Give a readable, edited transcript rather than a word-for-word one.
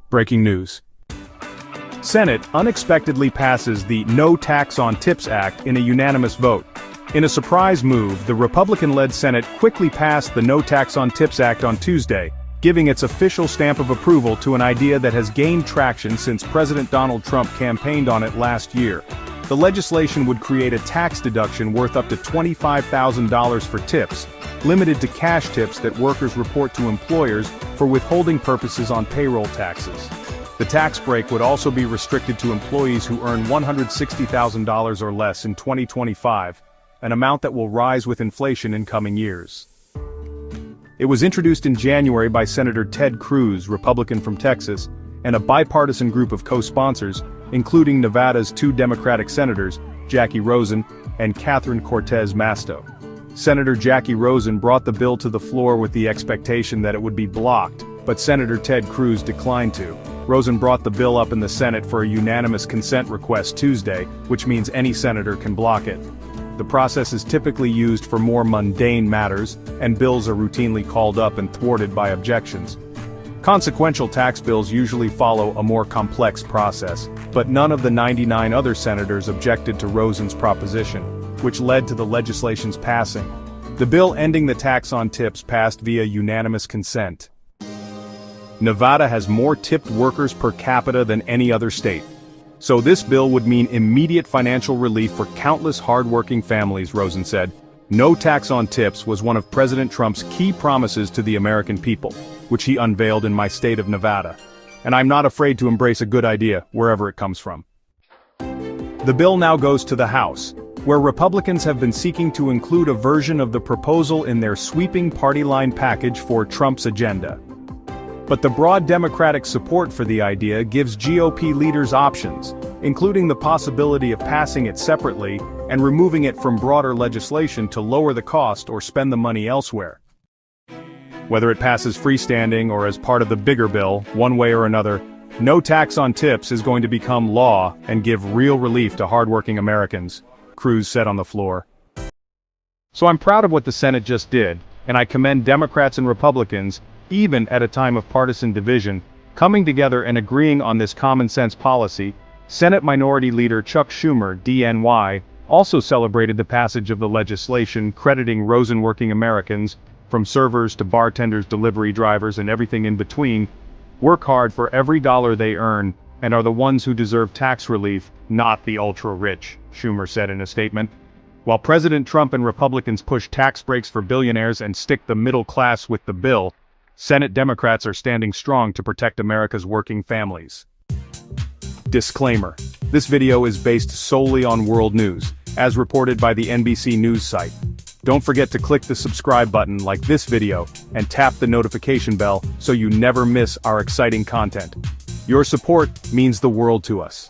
Breaking news. Senate unexpectedly passes the No Tax on Tips Act in a unanimous vote. In a surprise move, the Republican-led Senate quickly passed the No Tax on Tips Act on Tuesday, giving its official stamp of approval to an idea that has gained traction since President Donald Trump campaigned on it last year. The legislation would create a tax deduction worth up to $25,000 for tips, limited to cash tips that workers report to employers for withholding purposes on payroll taxes. The tax break would also be restricted to employees who earn $160,000 or less in 2025, an amount that will rise with inflation in coming years. It was introduced in January by Senator Ted Cruz, Republican from Texas, and a bipartisan group of co-sponsors, including Nevada's two Democratic senators, Jackie Rosen and Catherine Cortez Masto. Senator Jackie Rosen brought the bill to the floor with the expectation that it would be blocked, but Senator Ted Cruz declined to. Rosen brought the bill up in the Senate for a unanimous consent request Tuesday, which means any senator can block it. The process is typically used for more mundane matters, and bills are routinely called up and thwarted by objections. Consequential tax bills usually follow a more complex process, but none of the 99 other senators objected to Rosen's proposition, which led to the legislation's passing. The bill ending the tax on tips passed via unanimous consent. Nevada has more tipped workers per capita than any other state. So this bill would mean immediate financial relief for countless hard-working families, Rosen said. No tax on tips was one of President Trump's key promises to the American people, which he unveiled in my state of Nevada. And I'm not afraid to embrace a good idea, wherever it comes from. The bill now goes to the House, where Republicans have been seeking to include a version of the proposal in their sweeping party line package for Trump's agenda. But the broad Democratic support for the idea gives GOP leaders options, including the possibility of passing it separately and removing it from broader legislation to lower the cost or spend the money elsewhere. Whether it passes freestanding or as part of the bigger bill, one way or another, no tax on tips is going to become law and give real relief to hardworking Americans, Cruz said on the floor. So I'm proud of what the Senate just did, and I commend Democrats and Republicans, even at a time of partisan division, coming together and agreeing on this common-sense policy. Senate Minority Leader Chuck Schumer, DNY, also celebrated the passage of the legislation, crediting Rosen-working Americans, from servers to bartenders, delivery drivers, and everything in between, work hard for every dollar they earn, and are the ones who deserve tax relief, not the ultra-rich, Schumer said in a statement. While President Trump and Republicans push tax breaks for billionaires and stick the middle class with the bill, Senate Democrats are standing strong to protect America's working families. Disclaimer: this video is based solely on world news, as reported by the NBC News site. Don't forget to click the subscribe button like this video, and tap the notification bell so you never miss our exciting content. Your support means the world to us.